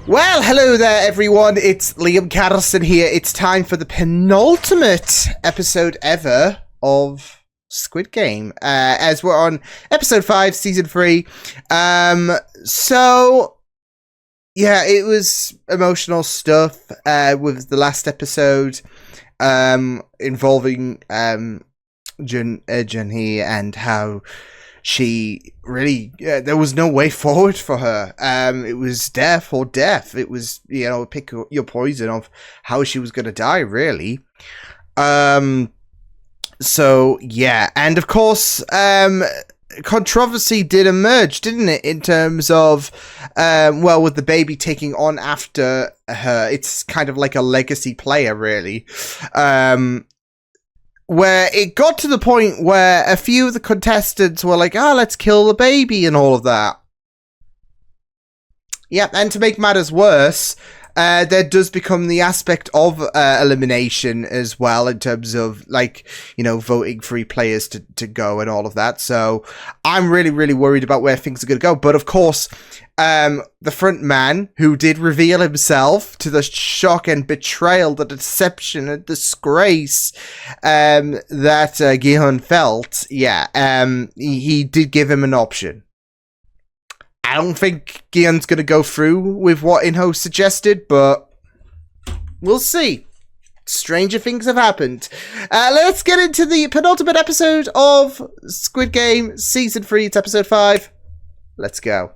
Well, hello there everyone, it's Liam Carlson here. It's time for the penultimate episode ever of Squid Game, as we're on episode 5, season 3. So, yeah, it was emotional stuff, with the last episode, involving, Jun-hee and how she really, there was no way forward for her. It was death or death. It was, you know, pick your poison of how she was going to die, really. So, yeah. And, of course, controversy did emerge, didn't it? In terms of, well, with the baby taking on after her. It's kind of like a legacy player, really. Where it got to the point where a few of the contestants were like, let's kill the baby and all of that. Yep, and to make matters worse, there does become the aspect of elimination as well, in terms of, like, you know, voting 3 players to go and all of that. So I'm really, really worried about where things are going to go. But of course, the front man, who did reveal himself, to the shock and betrayal, the deception and disgrace that Gi-hun felt, he did give him an option. I don't think Gi-hun's going to go through with what In-ho suggested, but we'll see. Stranger things have happened. Let's get into the penultimate episode of Squid Game Season 3. It's episode 5. Let's go.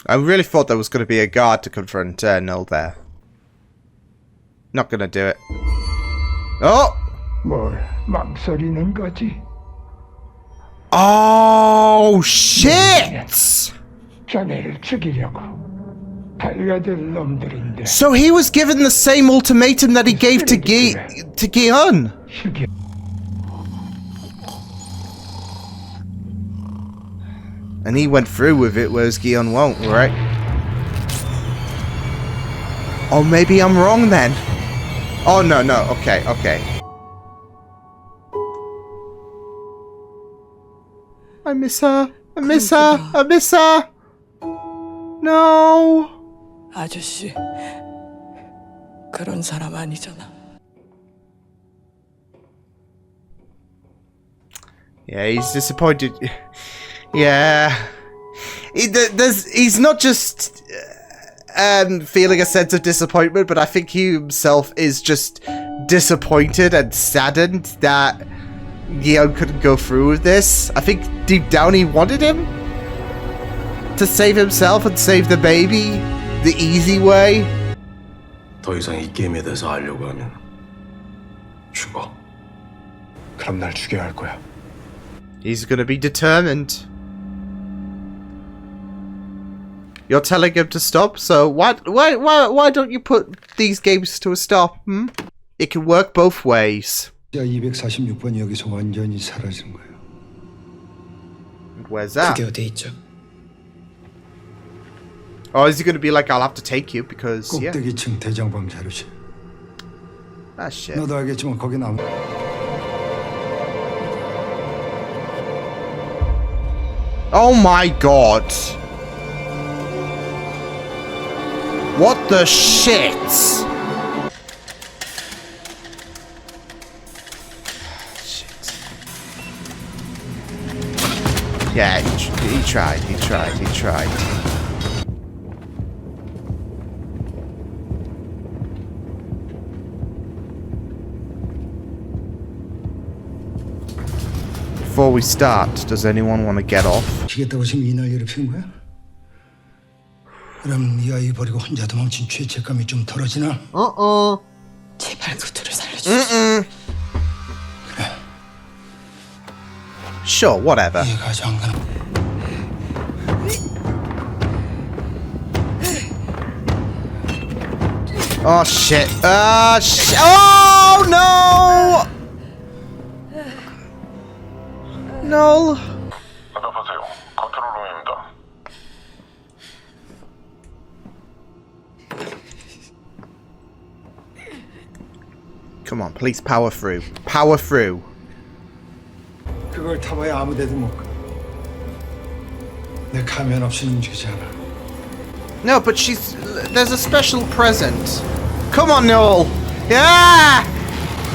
I really thought there was going to be a guard to confront Null there. Not going to do it. Oh! 뭘 망설이는 거지? Oh, shit! 자네를 죽이려고 달려들 놈들인데. So he was given the same ultimatum that he gave to Gi-hun. And he went through with it, whereas Gi-hun won't, right? Oh, maybe I'm wrong then. Oh, no, okay. I miss her. No. 아저씨, 그런 사람 아니잖아. Yeah, he's disappointed. Yeah. He's not just feeling a sense of disappointment, but I think he himself is just disappointed and saddened that Gi-hun couldn't go through with this. I think deep down he wanted him to save himself and save the baby the easy way. 더 이상 이 게임에 대해서 알려고 하면 죽어. 그럼 날 죽여야 할 거야. He's gonna be determined. You're telling him to stop, so why don't you put these games to a stop? It can work both ways. 246번이 여기서 완전히 사라진 거예요. Where's that? 그게 어디 있죠? Oh, is he going to be like, I'll have to take you because, yeah. 꼭대기층 대장방 자료실. Ah, shit. 너도 알겠지만 거긴 아무. Oh my god. What the shit? Shit. Yeah, he tried. Before we start, does anyone want to get off? 지겠다고 지금 이 난리를 피운 거야? 그럼 네 아이 버리고 혼자 도망친 죄책감이 좀 덜어지나? 제발 그 둘을 살려주세요. 그래. Sure, whatever. 이해가 안 가나? Oh shit. Oh no! No. 응답하세요. 컨트롤룸입니다. Come on, please power through. Power through. 그걸 타봐야 아무 데도 못 가. 내 가면 없이는 움직이지 않아. No, but there's a special present. Come on, Noel. Yeah!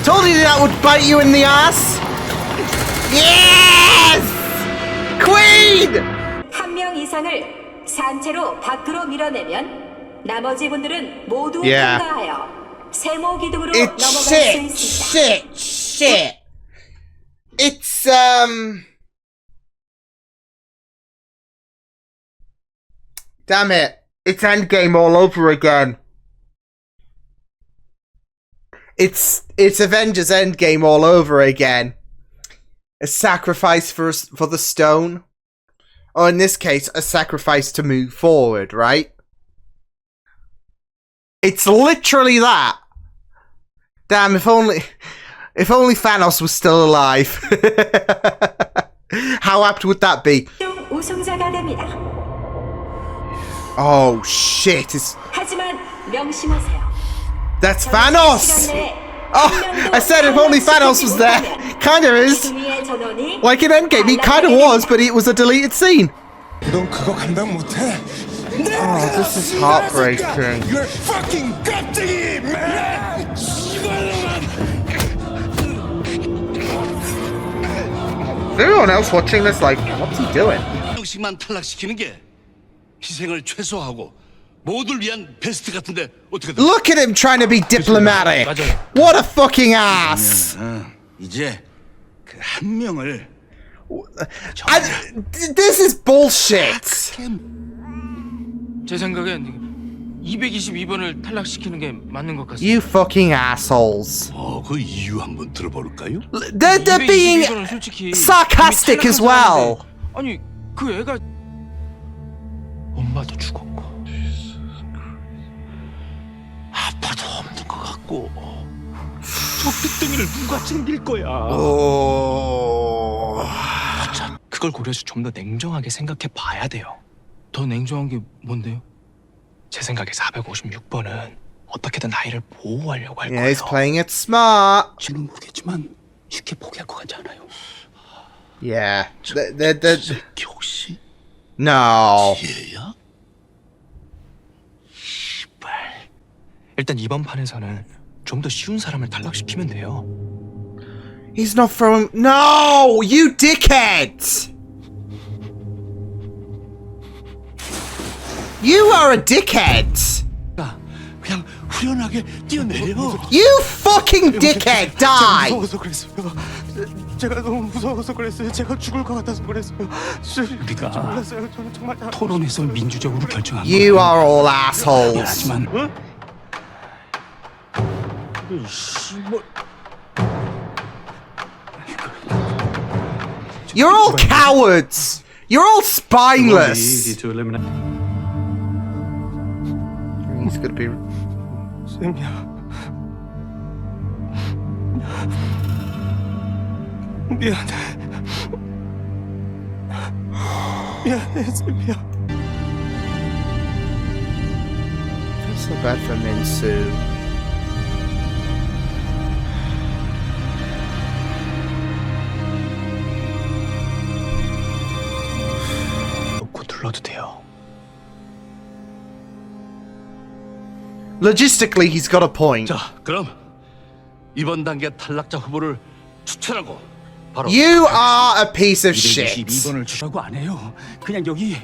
Told you that would bite you in the ass. Yes! Queen! 한 명 이상을 산채로 밖으로 밀어내면 나머지 분들은 모두 Yeah. 통과하여 세모 기둥으로 It's 넘어갈 수 shit, 있습니다. shit. It's damn it. It's Endgame all over again. It's Avengers Endgame all over again. A sacrifice for the stone. Or in this case, a sacrifice to move forward, right? It's literally that. Damn, if only Thanos was still alive. How apt would that be? 우승자가 됩니다. Oh shit, 하지만 명심하세요. that's Thanos! Oh, I said if only Thanos was there. Kinda is. Like in Endgame, he kinda was, but it was a deleted scene. 넌 그거 감당 못해. Oh, this is heartbreaking. You're fucking 껍데기, man. Is anyone else watching this like, what's he doing? 명씩만 탈락시키는 게 희생을 최소화하고 모두를 위한 베스트 같은데 어떻게 돼? Look at him trying to be diplomatic. What a fucking ass. 이제 그 한 명을 This is bullshit. 제 생각엔 222번을 탈락시키는 게 맞는 것 같습니다. You fucking assholes. 그 이유 한번 들어볼까요? They're being 222번은 솔직히 sarcastic 이미 as well. 탈락한 사람인데, 아니 그 애가 엄마도 죽었고 아빠도 없는 것 같고 저 빚덩이를 누가 챙길 거야? 그걸 고려해서 좀 더 냉정하게 생각해 봐야 돼요. 더 냉정한 게 뭔데요? 제 생각에 456번은 어떻게든 아이를 보호하려고 할 Yeah, he's 거예요. playing it smart. 지는 모르겠지만 쉽게 포기할 것 같지 않아요? Yeah. 새끼 혹시 No. 얘야? 씨발. 일단 이번 판에서는 좀 더 쉬운 사람을 탈락시키면 돼요. He's not throwing. No! You dickhead! You are a dickhead! 그냥 후련하게 뛰어내려. You fucking dickhead! Die! 무서워서 그랬어요. 제가 너무 무서워서 그랬어요. 제가 죽을 것 같아서 그랬어요. 우리가 몰랐어요. 저는 정말 토론에서 민주적으로 결정한 You 거예요. are all assholes. 하지만 You're all cowards! You're all spineless! He's gonna be. 쌤이야. 미안해. 미안해, 쌤이야. Feel so bad for Minsu. 놓고 둘러도 돼요. Logistically, he's got a point. 자, 그럼 이번 단계 탈락자 후보를 추천하고 바로 You are a piece of shit. 222번을 주라고 안 해요. 그냥 여기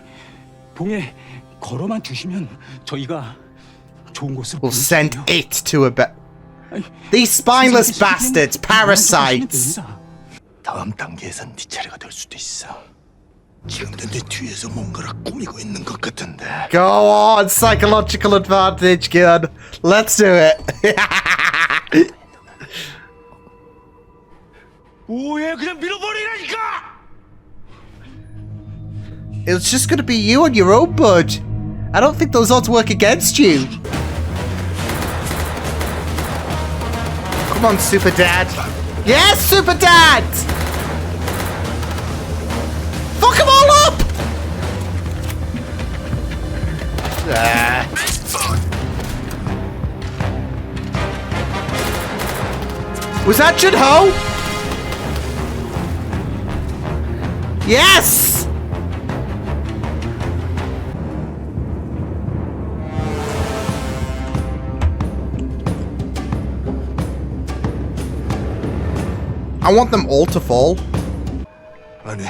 봉에 걸어만 주시면 저희가 좋은 곳으로 We'll send 보내줄게요. it to a bed. 아니, These spineless 선생님이 bastards, 시키면 parasites. 됩니다. 다음 단계에선 네 차례가 될 수도 있어. 지금도 내 뒤에서 뭔가를 꾸미고 있는 것 같은데. Go on, psychological advantage, good. Let's do it. 뭐해? 그냥 밀어버리라니까! It's just gonna be you on your own, bud. I don't think those odds work against you. Come on, Super Dad. Yes, Super Dad! Fuck them all up! Ah. Was that Jun-hee? Yes! I want them all to fall. 아니,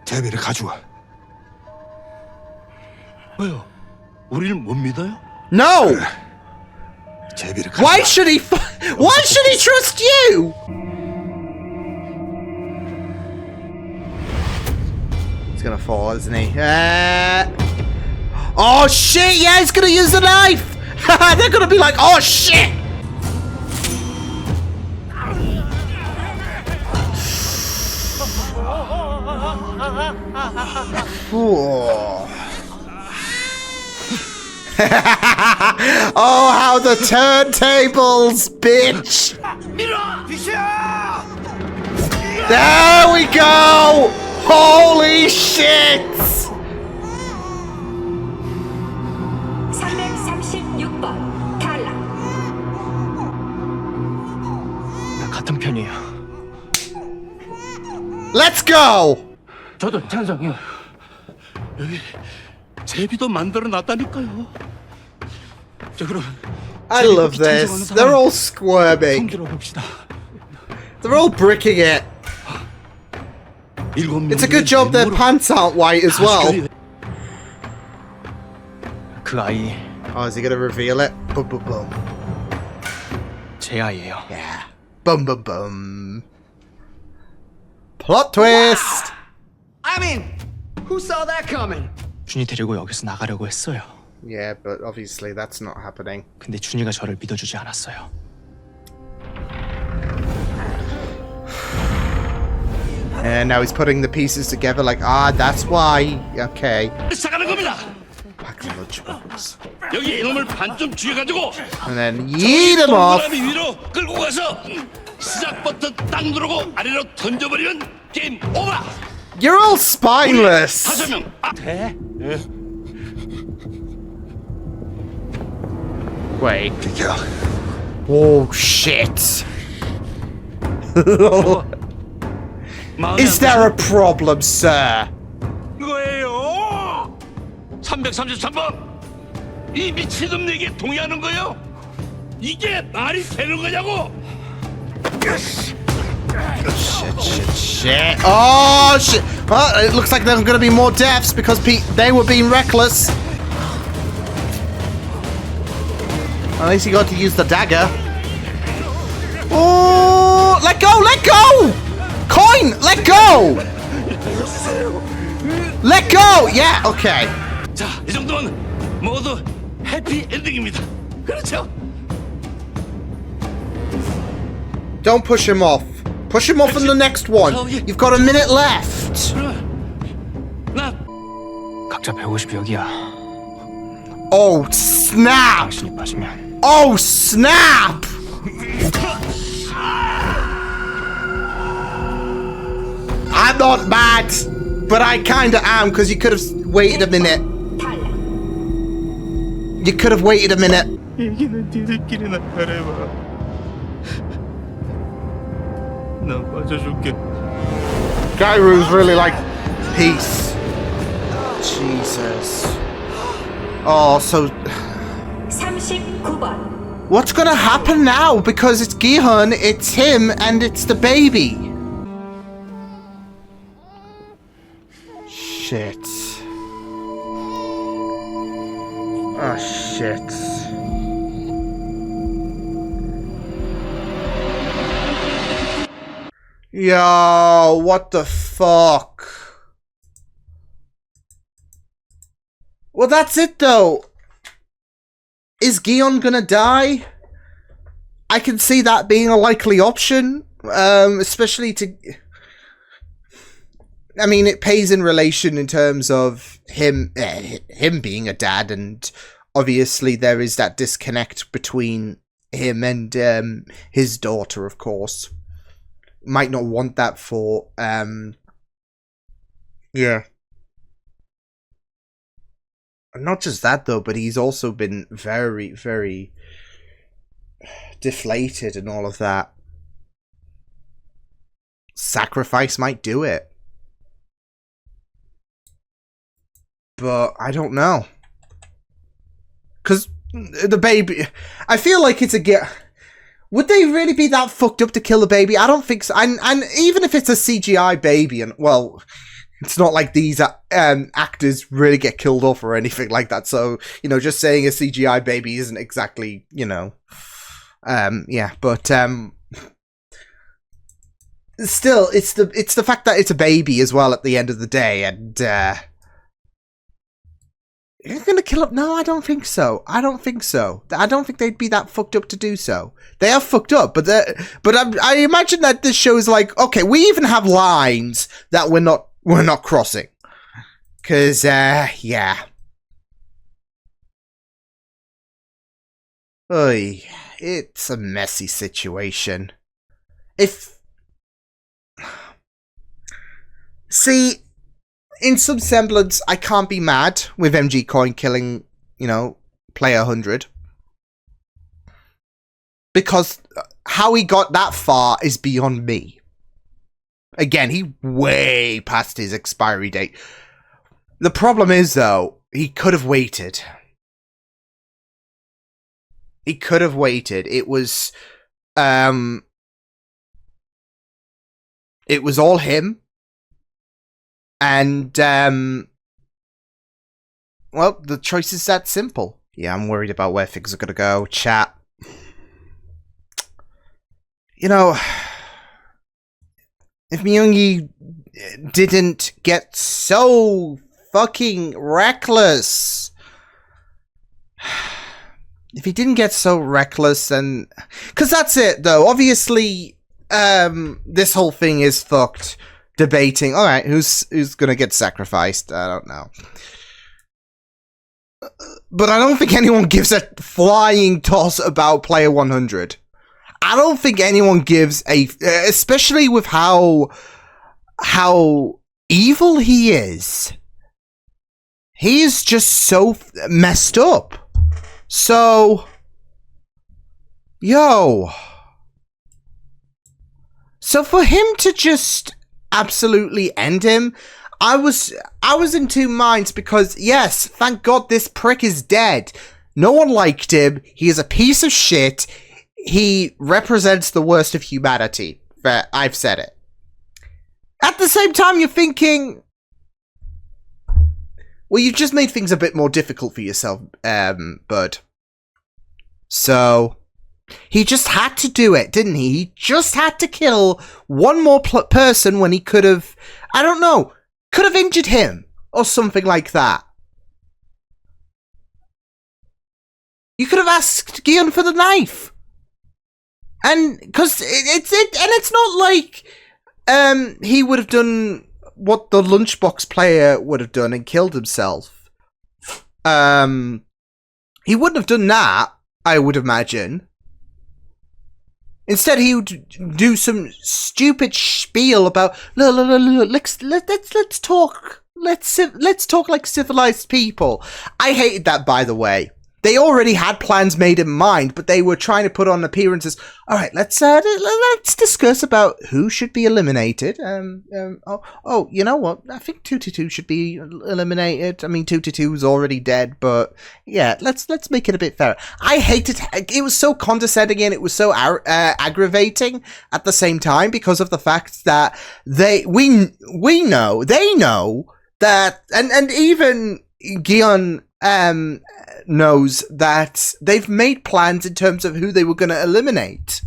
제비를 가져와. 왜요? 우리를 못 믿어요? No! 제비를 가져와. Why should he Why should he trust you? He's gonna fall, isn't he? Oh shit, yeah, he's gonna use the knife! They're gonna be like, oh shit! Oh, how the turntables, bitch! There we go! Holy shit! 336번 탈락. 나 같은 편이에요. Let's go! 저도 찬성해요. 여기 제비도 만들어 놨다니까요. 자 그럼 I love this. They're all squirming. 손들어 봅시다. They're all bricking it. It's a good job their pants aren't white as well. 그 아이 Oh, is he gonna reveal it? Boom, boom, boom. 제 아이예요. Yeah. Boom, boom, boom. Plot twist! I mean, who saw that coming? 준이 데리고 여기서 나가려고 했어요. Yeah, but obviously that's not happening. 근데 준이가 저를 믿어주지 않았어요. And now he's putting the pieces together like, ah, that's why. Okay. 시작하는 겁니다. Pack the lunchbox. 여기 이놈을 반쯤 쥐어가지고 And then yeet him off. 동그라미 위로 끌고 가서 시작 버튼 딱 누르고 아래로 던져버리면 게임 오버. You're all spineless. 5명. Wait. 비켜. Oh, shit. Is there a problem, sir? 거예요. 333번. 이 미친놈에게 동의하는 거요? 이게 말이 되는 거냐고? Shit. Oh, shit. Well, it looks like there are going to be more deaths because they were being reckless. At least he got to use the dagger. Oh, let go, let go! Coin, let go! Let go! Yeah, okay. 자, 이 정도면 모두 해피 엔딩입니다. 그렇죠? Don't push him off. Push him off in the next one. You've got a minute left. 나 각자 150여기야. Oh, snap! 당신이 빠지면 Oh, snap! I'm not mad, but I kinda am, because you could have waited a minute. 탈락. You could have waited a minute. 얘기는 니들끼리나 잘해봐. 난 빠져줄게. Gairu's really like peace. Jesus. Oh, so 39번. what's gonna happen now? Because it's Gi-hun, it's him, and it's the baby. Shit. Oh shit. Yo, what the fuck? Well, that's it though. Is Gi-hun gonna die? I can see that being a likely option, especially to... I mean, it pays in relation in terms of him being a dad, and obviously there is that disconnect between him and his daughter, of course. Might not want that for, yeah. Not just that though, but he's also been very, very deflated and all of that. sacrifice might do it. But I don't know. Because the baby... I feel like it's a... Would they really be that fucked up to kill a baby? I don't think so. And even if it's a CGI baby, and well, it's not like these actors really get killed off or anything like that. So, you know, just saying a CGI baby isn't exactly, you know, yeah. But still, it's the fact that it's a baby as well at the end of the day, and you're gonna kill him? No, I don't think so. I don't think so. I don't think they'd be that fucked up to do so. They are fucked up, but I imagine that this show is like, okay, we even have lines that we're not crossing. Cause yeah. Oy, it's a messy situation. See, in some semblance, I can't be mad with MG Coin killing, you know, player 100. Because how he got that far is beyond me. Again, he way past his expiry date. The problem is, though, he could have waited. He could have waited. It was all him. And, well, the choice is that simple. Yeah, I'm worried about where things are going to go. Chat. You know, if Myung-hee didn't get so fucking reckless. If he didn't get so reckless, then... Because that's it, though. Obviously, this whole thing is fucked. Debating, alright, who's gonna get sacrificed? I don't know. But I don't think anyone gives a flying toss about player 100. I don't think anyone gives a... Especially with how evil he is. He is just so messed up. So... Yo. So for him to just... absolutely end him. I was in two minds because, yes, thank God this prick is dead. No one liked him. He is a piece of shit. He represents the worst of humanity. I've said it. At the same time, you're thinking, well, you've just made things a bit more difficult for yourself, bud. So... he just had to do it, didn't he? He just had to kill one more person when he could have, I don't know, could have injured him or something like that. You could have asked Gi-hun for the knife. And, because it's not like he would have done what the lunchbox player would have done and killed himself. He wouldn't have done that, I would imagine. Instead, he would do some stupid spiel about let's talk like civilized people. I hated that, by the way. They already had plans made in mind, but they were trying to put on appearances. All right, let's discuss about who should be eliminated. Oh, you know what? I think 222 should be eliminated. I mean, 222 is already dead, but yeah, let's make it a bit fairer. I hated it. Was so condescending and it was so aggravating at the same time because of the fact that they know that, and even Gi-hun knows that they've made plans in terms of who they were going to eliminate.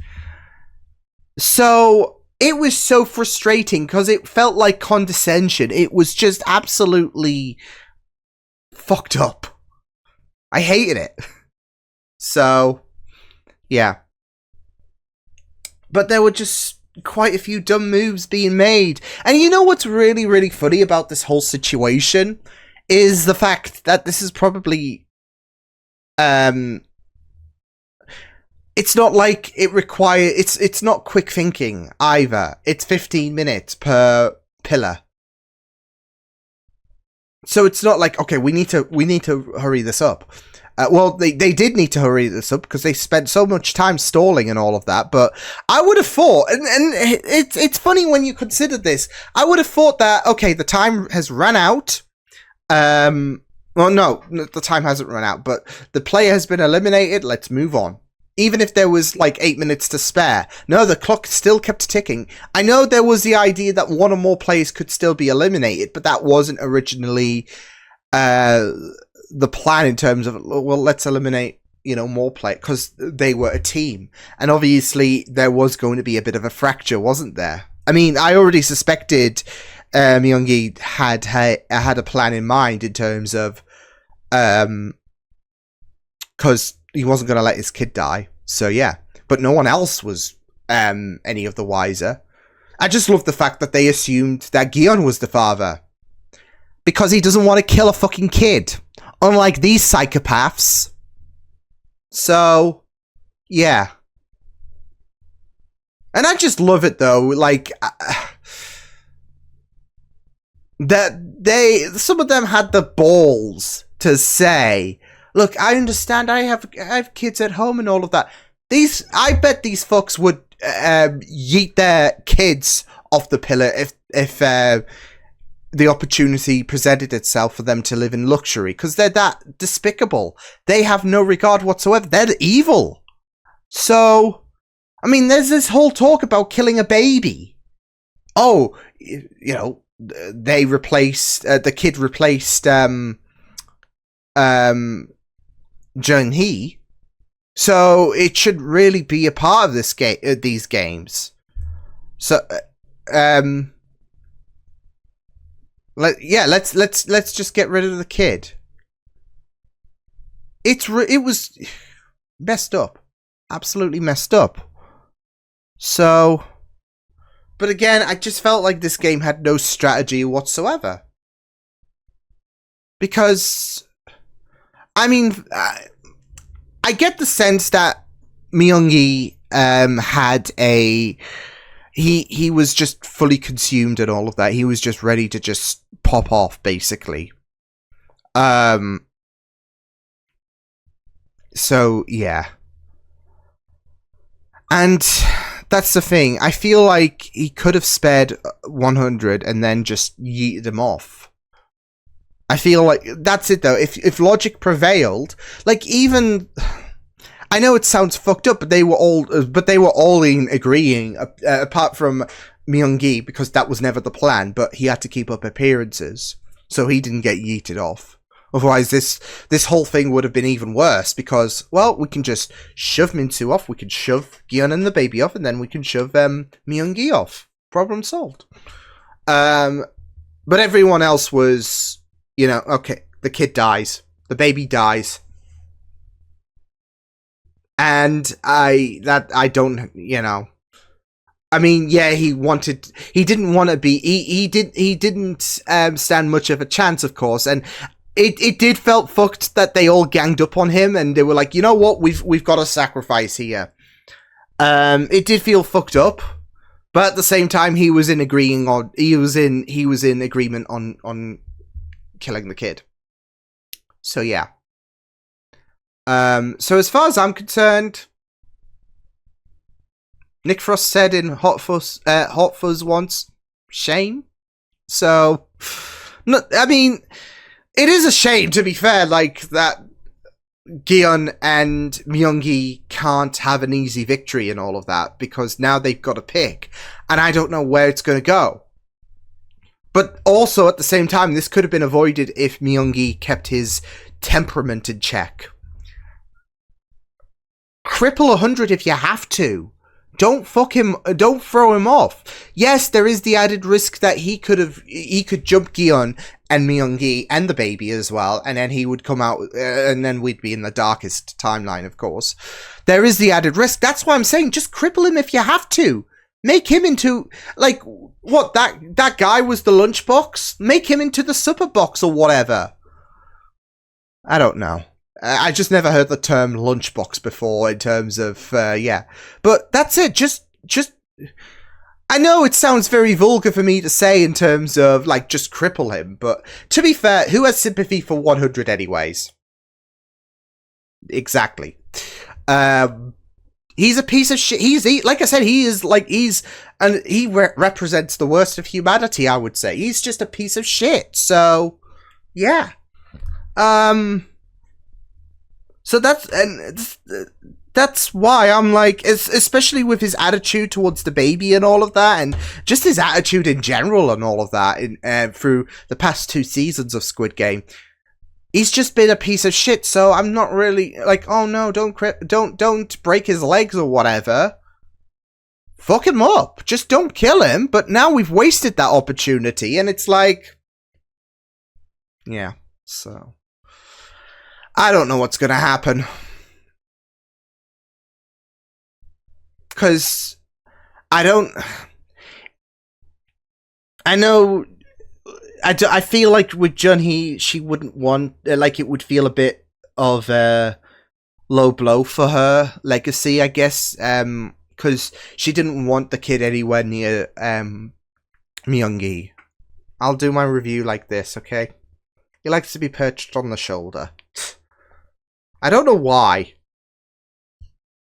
So it was so frustrating because it felt like condescension. It was just absolutely fucked up. I hated it. So, yeah. But there were just quite a few dumb moves being made. And you know what's really, really funny about this whole situation? Is the fact that this is probably... it's not like it requires... It's not quick thinking, either. It's 15 minutes per pillar. So it's not like, okay, we need to hurry this up. Well, they did need to hurry this up because they spent so much time stalling and all of that. But I would have thought, and it's funny when you consider this, I would have thought that, okay, the time has run out. Well, no, the time hasn't run out, but the player has been eliminated. Let's move on. Even if there was like 8 minutes to spare. No, the clock still kept ticking. I know there was the idea that one or more players could still be eliminated, but that wasn't originally the plan in terms of, well, let's eliminate, more players, because they were a team. And obviously there was going to be a bit of a fracture, wasn't there? I mean, I already suspected Myung-hee had a plan in mind in terms of, because he wasn't going to let his kid die. So yeah, but no one else was any of the wiser. I just love the fact that they assumed that Gi-hun was the father, because he doesn't want to kill a fucking kid, unlike these psychopaths. So yeah, and I just love it though, like that some of them had the balls to say, look, I understand I have kids at home and all of that. I bet these fucks would yeet their kids off the pillar if the opportunity presented itself for them to live in luxury, because they're that despicable. They have no regard whatsoever. They're evil. So, I mean, there's this whole talk about killing a baby. Oh, they replaced the kid replaced Jun-hee, so it should really be a part of this game, these games. So, let's just get rid of the kid. It was messed up, absolutely messed up. So, but again, I just felt like this game had no strategy whatsoever. Because, I mean, I get the sense that Myung-hee had he was just fully consumed and all of that. He was just ready to just pop off, basically. So, yeah. And that's the thing. I feel like he could have spared 100 and then just yeeted him off. I feel like that's it though. If logic prevailed, like, even, I know it sounds fucked up, but they were all in agreeing, apart from Myung-hee, because that was never the plan. But he had to keep up appearances, so he didn't get yeeted off. Otherwise, this whole thing would have been even worse, because, well, we can just shove Min-soo off, we can shove Gi-hun and the baby off, and then we can shove Myung-hee off. Problem solved. But everyone else was, okay, the kid dies, the baby dies, and I don't, I mean, yeah, he didn't want to be, he didn't stand much of a chance, of course, and it did felt fucked that they all ganged up on him, and they were like, you know what, we've got a sacrifice here. It did feel fucked up, but at the same time, he was in agreement on killing the kid. So yeah. So as far as I'm concerned, Nick Frost said in Hot Fuzz once, shame. So, no, I mean, it is a shame, to be fair, like, that Gi-hun and Myung-hee can't have an easy victory and all of that, because now they've got to pick, and I don't know where it's going to go. But also, at the same time, this could have been avoided if Myung-hee kept his temperament in check. Cripple 100 if you have to. Don't throw him off. Yes, there is the added risk that he could jump Gi-hun and Myung-hee and the baby as well, and then he would come out, and then we'd be in the darkest timeline, of course. There is the added risk. That's why I'm saying, just cripple him if you have to. Make him into, like, what, that guy was the lunchbox? Make him into the supper box or whatever. I don't know. I just never heard the term lunchbox before in terms of, yeah. But that's it. Just, I know it sounds very vulgar for me to say in terms of, like, just cripple him. But to be fair, who has sympathy for 100 anyways? exactly. He's a piece of shit. Like I said, he represents the worst of humanity, I would say. He's just a piece of shit. So, yeah. So that's why I'm like, especially with his attitude towards the baby and all of that, and just his attitude in general and all of that through the past 2 seasons of Squid Game. He's just been a piece of shit, so I'm not really like, oh no, don't break his legs or whatever. Fuck him up. Just don't kill him. But now we've wasted that opportunity, and it's like, yeah. So I don't know what's gonna happen, because I know. I feel like with Jun-hee, she wouldn't want, like, it would feel a bit of a low blow for her legacy, I guess, because she didn't want the kid anywhere near Myung-gi. I'll do my review like this, okay? He likes to be perched on the shoulder. I don't know why,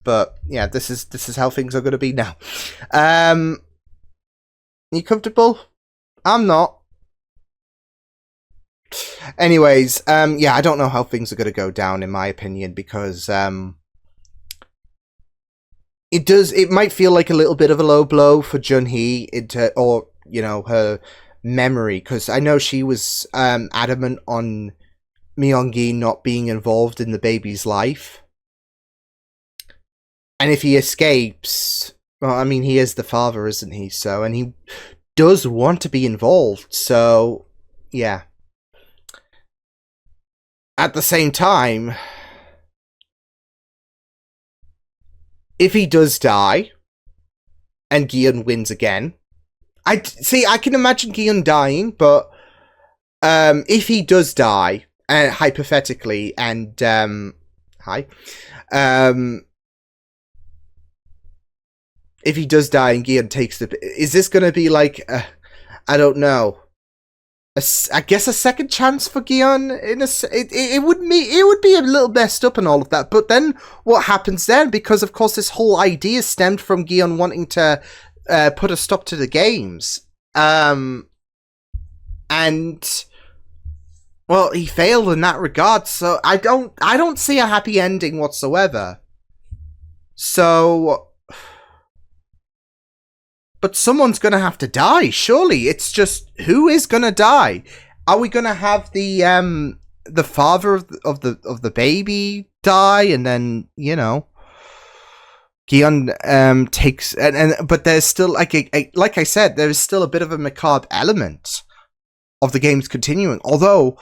but yeah, this is how things are going to be now. You comfortable? I'm not. Anyways, yeah, I don't know how things are going to go down, in my opinion, because it might feel like a little bit of a low blow for Jun-hee or you know, her memory, because I know she was adamant on Myung-gi not being involved in the baby's life, and if he escapes, well, I mean, he is the father, isn't he? So, and he does want to be involved, so yeah. At the same time, if he does die, and Gi-hun wins again, I can imagine Gi-hun dying, but if he does die, hypothetically, and if he does die and Gi-hun takes is this going to be like, I don't know, I guess a second chance for Gi-hun? It would be a little messed up and all of that, but then what happens then? Because of course this whole idea stemmed from Gi-hun wanting to put a stop to the games, and well, he failed in that regard. So I don't see a happy ending whatsoever. So. But someone's gonna have to die, surely. It's just, who is gonna die? Are we gonna have the father of the baby die, and then, you know, Gi-hun takes, but there's still like like I said, there is still a bit of a macabre element of the games continuing. Although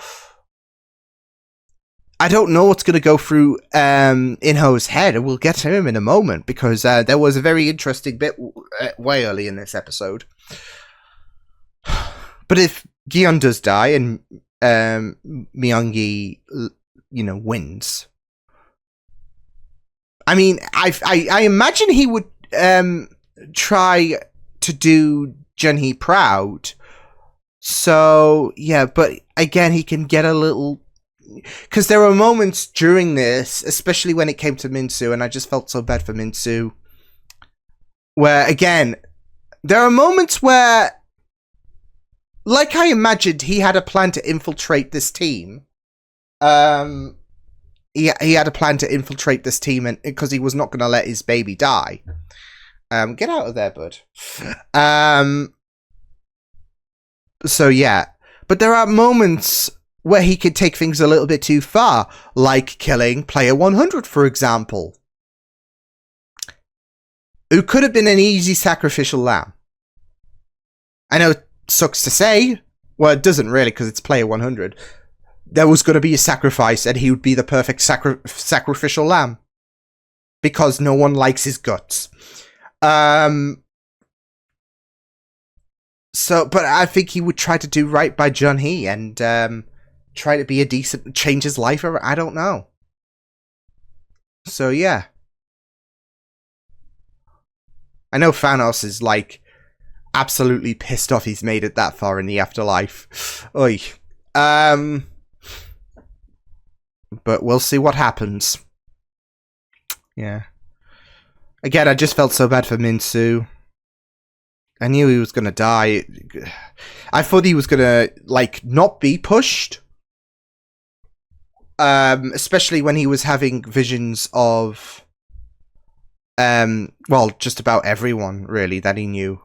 I don't know what's going to go through In-ho's head, and we'll get to him in a moment, because there was a very interesting bit way early in this episode. But if Gi-hun does die and Myung-gi, you know, wins, I mean, I imagine he would try to do Jun-hee proud. So yeah, but again, he can get a little. Because there were moments during this, especially when it came to Min-soo, and I just felt so bad for Min-soo, where, again, there are moments where, like I imagined, he had a plan to infiltrate this team. He had a plan to infiltrate this team, and because he was not going to let his baby die. Get out of there, bud. So, yeah. But there are moments where he could take things a little bit too far, like killing Player 100, for example, who could have been an easy sacrificial lamb. I know it sucks to say, well, it doesn't really, because it's Player 100. There was going to be a sacrifice, and he would be the perfect sacrificial lamb, because no one likes his guts. So, but I think he would try to do right by Jun-hee, and try to be a decent, change his life, or I don't know. So yeah, I know Thanos is like absolutely pissed off he's made it that far in the afterlife. Oy. But we'll see what happens. Yeah. Again, I just felt so bad for Min-soo. I knew he was gonna die. I thought he was gonna, like, not be pushed. Especially when he was having visions of, well, just about everyone, really, that he knew.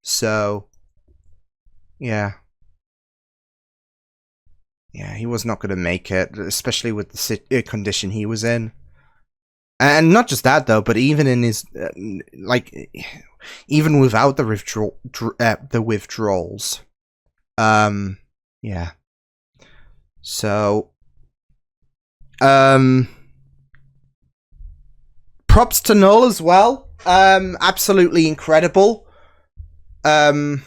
So, yeah. Yeah, he was not gonna make it, especially with the condition he was in. And not just that, though, but even in his, even without the withdrawals. Yeah. So, props to Null as well. Absolutely incredible. Loved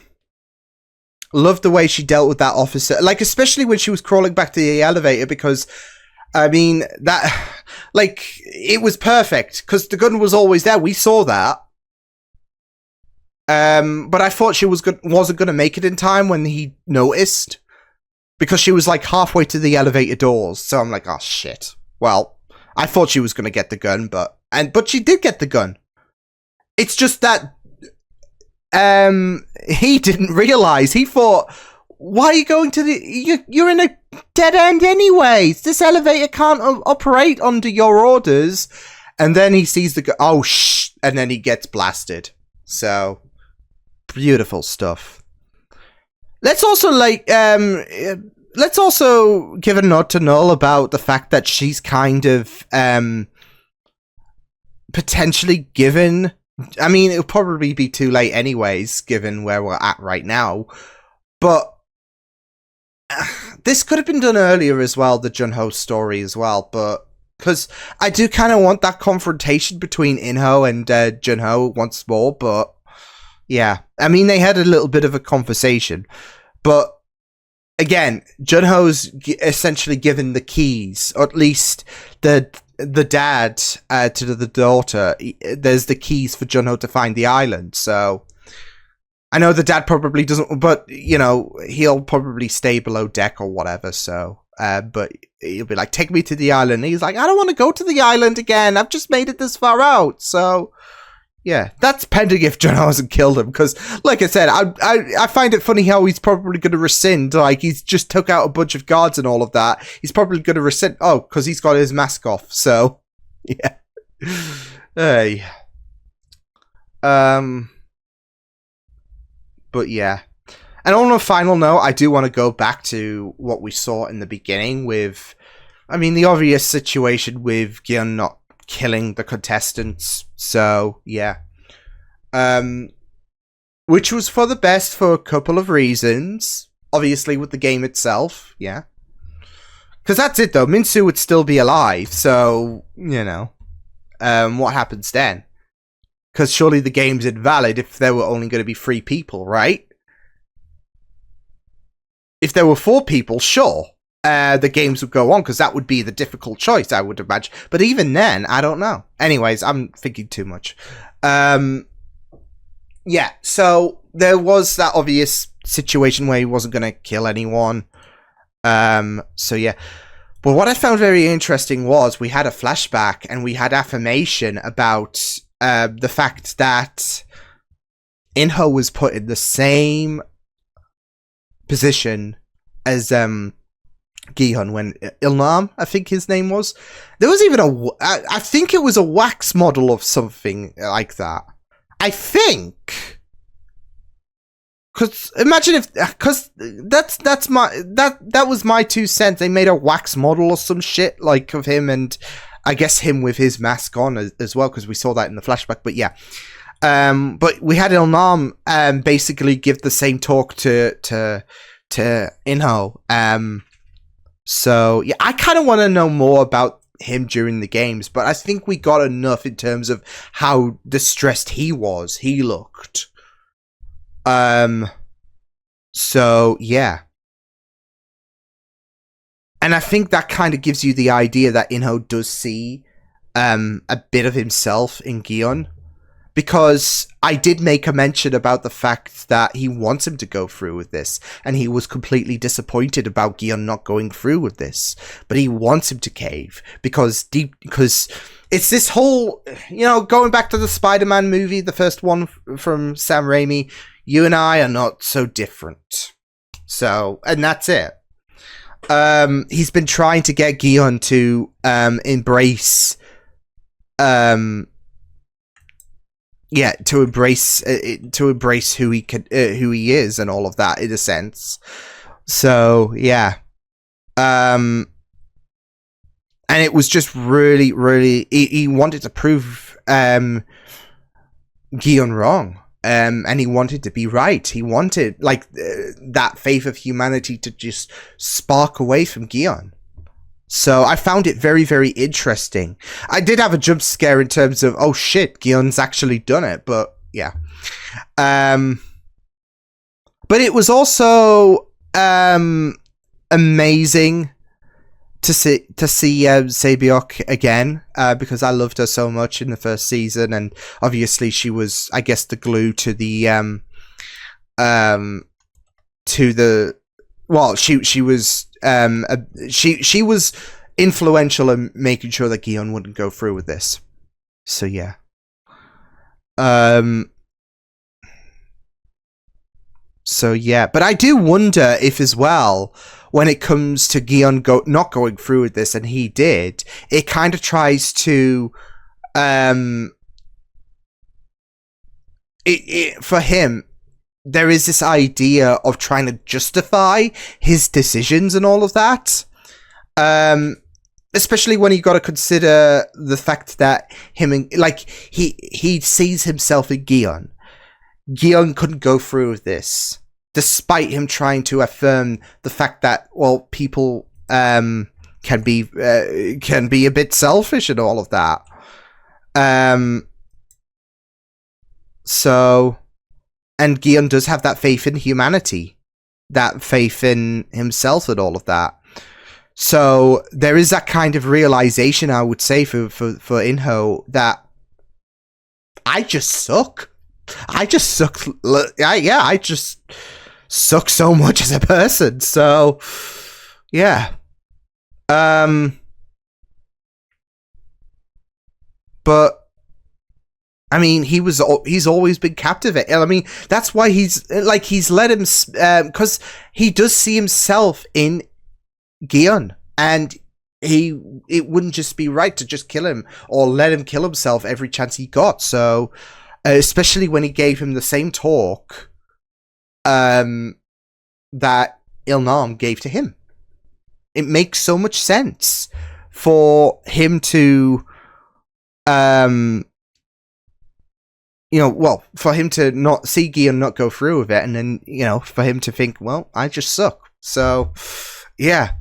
the way she dealt with that officer. Like, especially when she was crawling back to the elevator, because, I mean, that, like, it was perfect, because the gun was always there. We saw that. But I thought she wasn't going to make it in time when he noticed, because she was, like, halfway to the elevator doors. So I'm like, oh, shit. Well, I thought she was going to get the gun, but she did get the gun. It's just that, he didn't realize. He thought, why are you going to the... You're in a dead end anyways. This elevator can't operate under your orders. And then he sees the... Oh, shh. And then he gets blasted. So, beautiful stuff. Let's also, like... let's also give a nod to Null about the fact that she's kind of... potentially given... I mean, it'll probably be too late anyways, given where we're at right now. But... this could have been done earlier as well, the Jun-ho story as well, but because I do kind of want that confrontation between In-ho and Jun-ho once more, but yeah, I mean, they had a little bit of a conversation, but again, Jun-ho's essentially given the keys, or at least the dad to the daughter. There's the keys for Jun-ho to find the island, so I know the dad probably doesn't, but, you know, he'll probably stay below deck or whatever, so, but he'll be like, take me to the island. And he's like, I don't want to go to the island again. I've just made it this far out. So, yeah, that's pending if Jun-ho hasn't killed him, because, like I said, I find it funny how he's probably going to rescind, like, he's just took out a bunch of guards and all of that. He's probably going to rescind, oh, because he's got his mask off, so, yeah. Hey. But yeah. And on a final note, I do want to go back to what we saw in the beginning with, I mean, the obvious situation with Gi-hun not killing the contestants. So, yeah. Which was for the best for a couple of reasons. Obviously, with the game itself, yeah. Because that's it, though. Min-soo would still be alive, so, you know. What happens then? Because surely the game's invalid if there were only going to be 3 people, right? If there were 4 people, sure. The games would go on, because that would be the difficult choice, I would imagine. But even then, I don't know. Anyways, I'm thinking too much. Yeah, so there was that obvious situation where he wasn't going to kill anyone. So yeah. But what I found very interesting was we had a flashback and we had affirmation about... the fact that In-ho was put in the same position as Gi-hun when Ilnam, I think his name was. There was even I think it was a wax model of something like that. I think. Because imagine if, because that was my 2 cents. They made a wax model or some shit like of him, and I guess him with his mask on as well, because we saw that in the flashback. But yeah, but we had Ilnam basically give the same talk to In-ho. So yeah, I kind of want to know more about him during the games, but I think we got enough in terms of how distressed he looked. So yeah. And I think that kind of gives you the idea that In-ho does see a bit of himself in Gi-hun. because I did make a mention about the fact that he wants him to go through with this, and he was completely disappointed about Gi-hun not going through with this, but he wants him to cave because it's this whole, you know, going back to the Spider-Man movie, the first one from Sam Raimi, you and I are not so different. So, and that's it. He's been trying to get Gi-hun to embrace to embrace who he is and all of that, in a sense. So yeah, and it was just really he wanted to prove Gi-hun wrong, and he wanted to be right. He wanted that faith of humanity to just spark away from Gi-hun. So I found it very interesting. I did have a jump scare in terms of, oh shit, Gi-hun's actually done it, but yeah. But it was also amazing to see Sae-byeok again, because I loved her so much in the first season, and obviously she was, I guess, the glue to the she was influential in making sure that Gi-hun wouldn't go through with this. So yeah. So yeah, but I do wonder if, as well, when it comes to Gi-hun not going through with this, and he did, it kind of tries to for him, there is this idea of trying to justify his decisions and all of that. Especially when you got to consider the fact that he sees himself in Gi-hun. Gi-hun couldn't go through with this, despite him trying to affirm the fact that, well, people can be a bit selfish and all of that. And Gi-hun does have that faith in humanity, that faith in himself and all of that. So there is that kind of realization, I would say, for In-ho, that I just suck. I just suck. I just suck so much as a person. So, yeah. But I mean, he's always been captivated. I mean, that's why he's let him, because he does see himself in Gi-hun, and it wouldn't just be right to just kill him or let him kill himself every chance he got. So, especially when he gave him the same talk that Il-nam gave to him, it makes so much sense for him to for him to not see Gi-hun not go through with it, and then, for him to think, well, I just suck. So, yeah.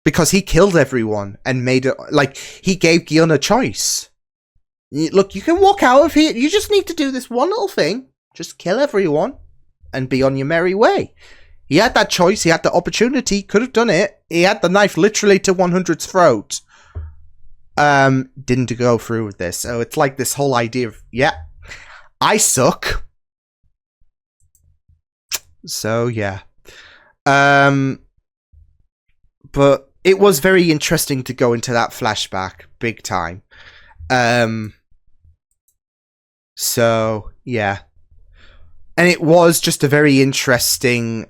Because he killed everyone and made it, he gave Gi-hun a choice. Look, you can walk out of here. You just need to do this one little thing. Just kill everyone and be on your merry way. He had that choice. He had the opportunity. Could have done it. He had the knife literally to 100's throat. Didn't go through with this. So it's like this whole idea of, yeah, I suck. So yeah. But it was very interesting to go into that flashback big time. So yeah. And it was just a very interesting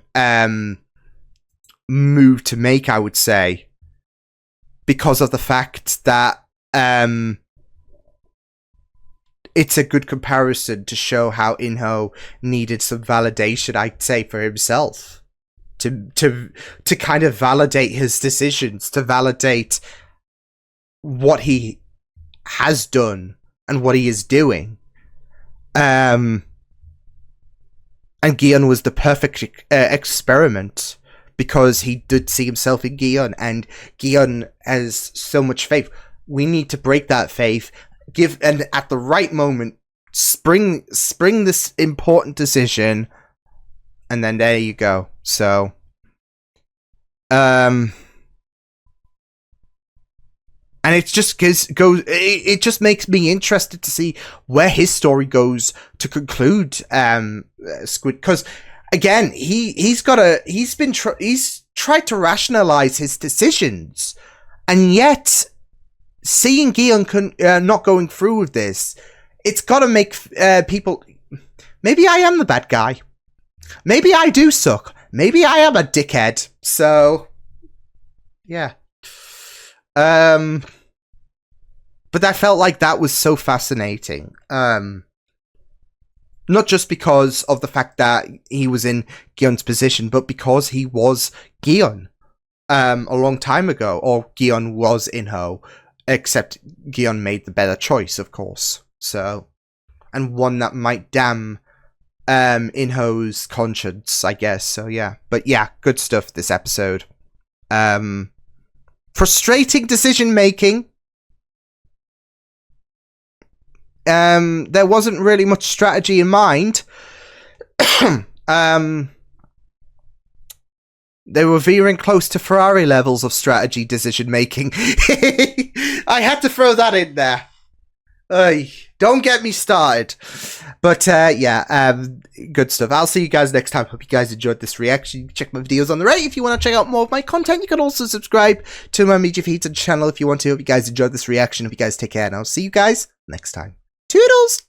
move to make, I would say, because of the fact that it's a good comparison to show how In-ho needed some validation, I'd say, for himself. To kind of validate his decisions, to validate what he has done and what he is doing. And Gi-hun was the perfect experiment, because he did see himself in Gi-hun, and Gi-hun has so much faith. We need to break that faith, and at the right moment, spring this important decision, and then there you go. So, And it just it just makes me interested to see where his story goes to conclude Squid, because again he's tried to rationalize his decisions, and yet seeing Gi-hun not going through with this, it's got to make people, maybe I am the bad guy, maybe I do suck, maybe I am a dickhead. So yeah. But I felt like that was so fascinating. Not just because of the fact that he was in Gi-hun's position, but because he was Gi-hun a long time ago, or Gi-hun was In-ho, except Gi-hun made the better choice, of course. So, and one that might damn In-ho's conscience, I guess. So yeah, but yeah, good stuff this episode. Frustrating decision making. There wasn't really much strategy in mind. They were veering close to Ferrari levels of strategy decision making. I had to throw that in there. Don't get me started. But yeah, good stuff. I'll see you guys next time. Hope you guys enjoyed this reaction. You can check my videos on the right if you want to check out more of my content. You can also subscribe to my media feeds and channel if you want to. Hope you guys enjoyed this reaction. Hope you guys take care, and I'll see you guys next time. Toodles!